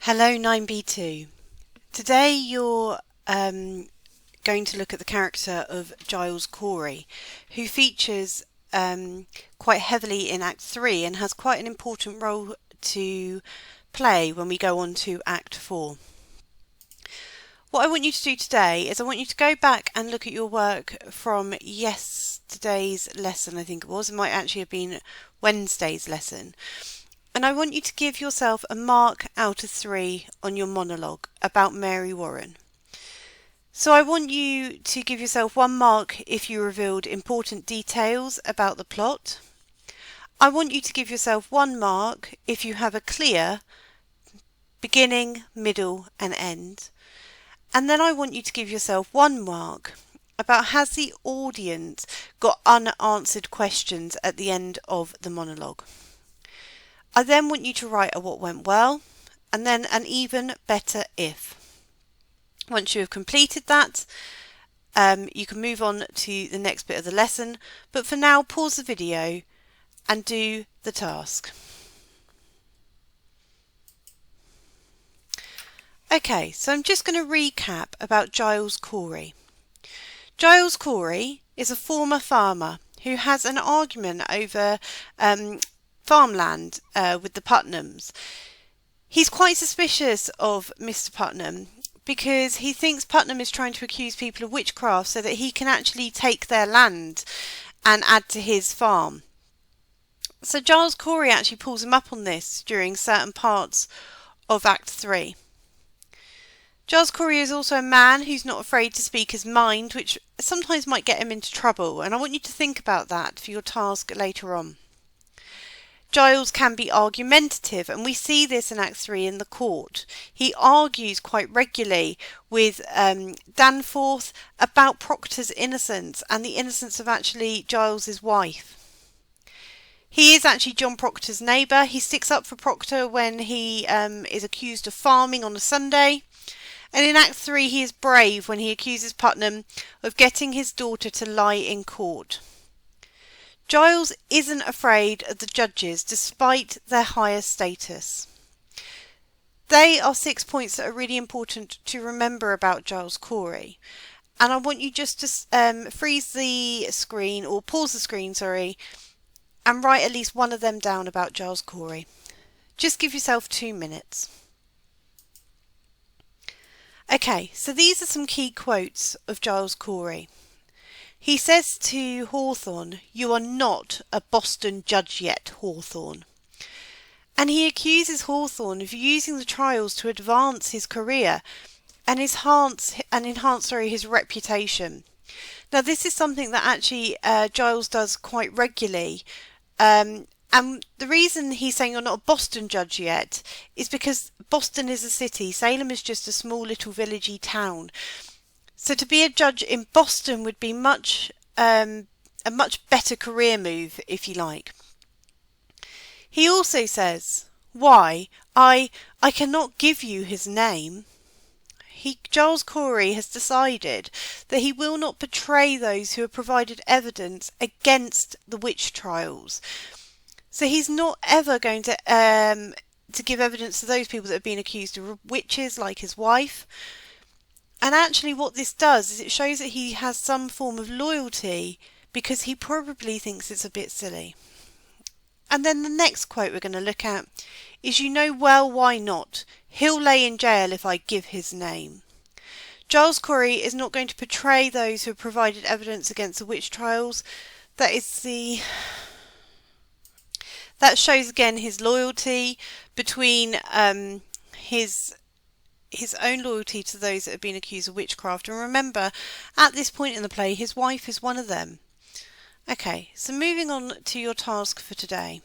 Hello 9B2. Today you're going to look at the character of Giles Corey, who features quite heavily in Act 3 and has quite an important role to play when we go on to Act 4. What I want you to do today is I want you to go back and look at your work from yesterday's lesson, I think it was. It might actually have been Wednesday's lesson. And I want you to give yourself a mark out of 3 on your monologue about Mary Warren. So I want you to give yourself 1 mark if you revealed important details about the plot. I want you to give yourself 1 mark if you have a clear beginning, middle and end. And then I want you to give yourself 1 mark about has the audience got unanswered questions at the end of the monologue. I then want you to write a what went well and then an even better if. Once you have completed that, you can move on to the next bit of the lesson, but for now pause the video and do the task. Okay, so I'm just going to recap about Giles Corey. Giles Corey is a former farmer who has an argument over farmland with the Putnams. He's quite suspicious of Mr. Putnam because he thinks Putnam is trying to accuse people of witchcraft so that he can actually take their land and add to his farm. So Giles Corey actually pulls him up on this during certain parts of Act 3. Giles Corey is also a man who's not afraid to speak his mind, which sometimes might get him into trouble, and I want you to think about that for your task later on. Giles can be argumentative, and we see this in Act 3 in the court. He argues quite regularly with Danforth about Proctor's innocence and the innocence of actually Giles's wife. He is actually John Proctor's neighbour. He sticks up for Proctor when he is accused of farming on a Sunday. And in Act 3 he is brave when he accuses Putnam of getting his daughter to lie in court. Giles isn't afraid of the judges despite their higher status. They are 6 points that are really important to remember about Giles Corey. And I want you just to freeze the screen, or pause the screen, and write at least one of them down about Giles Corey. Just give yourself 2 minutes. Okay, so these are some key quotes of Giles Corey. He says to Hawthorne, "You are not a Boston judge yet, Hawthorne." And he accuses Hawthorne of using the trials to advance his career and enhance his reputation. Now this is something that actually Giles does quite regularly. And the reason he's saying you're not a Boston judge yet is because Boston is a city, Salem is just a small little villagey town. So to be a judge in Boston would be a much better career move, if you like. He also says, "Why, I cannot give you his name." Giles Corey has decided that he will not betray those who have provided evidence against the witch trials. So he's not ever going to give evidence to those people that have been accused of witches, like his wife. And actually what this does is it shows that he has some form of loyalty because he probably thinks it's a bit silly. And then the next quote we're going to look at is, "You know well why not. He'll lay in jail if I give his name." Giles Corey is not going to portray those who have provided evidence against the witch trials. That shows again his loyalty between his own loyalty to those that have been accused of witchcraft. And remember, at this point in the play, his wife is one of them. Okay, so moving on to your task for today.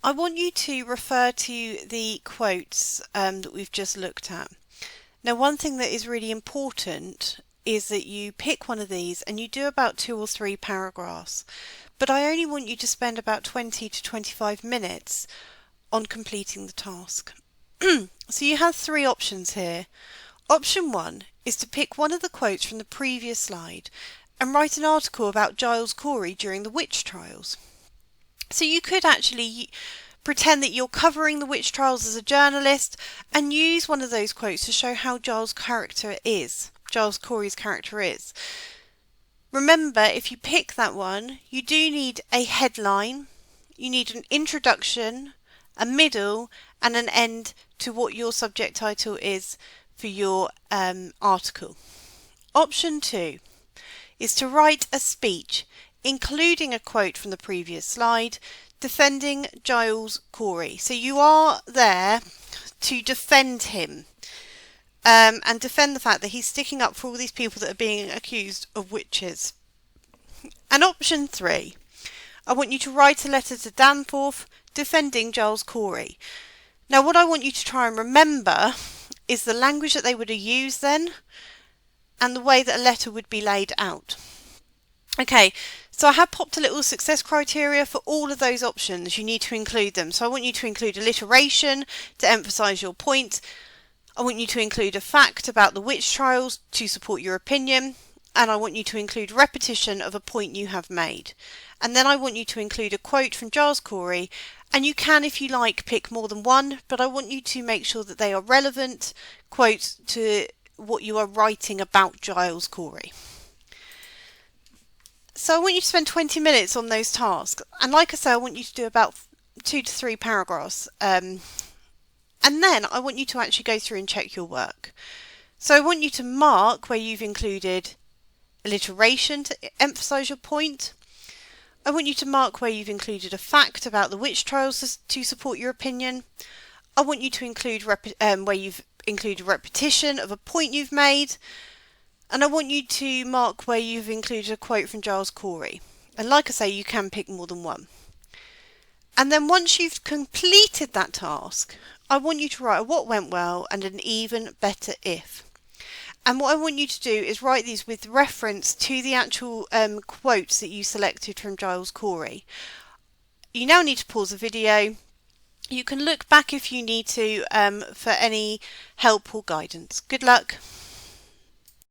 I want you to refer to the quotes that we've just looked at. Now, one thing that is really important is that you pick one of these and you do about 2 or 3 paragraphs. But I only want you to spend about 20 to 25 minutes on completing the task. So you have 3 options here. Option 1 is to pick one of the quotes from the previous slide and write an article about Giles Corey during the witch trials. So you could actually Pretend that you're covering the witch trials as a journalist and use one of those quotes to show how Giles Corey's character is. Remember, if you pick that one, you do need a headline, you need an introduction, a middle, and an end to what your subject title is for your article. Option 2 is to write a speech, including a quote from the previous slide, defending Giles Corey. So you are there to defend him. And defend the fact that he's sticking up for all these people that are being accused of witches. And option 3, I want you to write a letter to Danforth defending Giles Corey. Now what I want you to try and remember is the language that they would have used then and the way that a letter would be laid out. Okay, so I have popped a little success criteria for all of those options. You need to include them. So I want you to include alliteration to emphasise your point. I want you to include a fact about the witch trials to support your opinion, and I want you to include repetition of a point you have made. And then I want you to include a quote from Giles Corey, and you can, if you like, pick more than one, but I want you to make sure that they are relevant quotes to what you are writing about Giles Corey. So I want you to spend 20 minutes on those tasks, and like I say, I want you to do about 2 to 3 paragraphs. And then I want you to actually go through and check your work. So I want you to mark where you've included alliteration to emphasise your point. I want you to mark where you've included a fact about the witch trials to support your opinion. I want you to include where you've included repetition of a point you've made. And I want you to mark where you've included a quote from Giles Corey. And like I say, you can pick more than one. And then once you've completed that task, I want you to write a what went well and an even better if. And what I want you to do is write these with reference to the actual quotes that you selected from Giles Corey. You now need to pause the video. You can look back if you need to for any help or guidance. Good luck.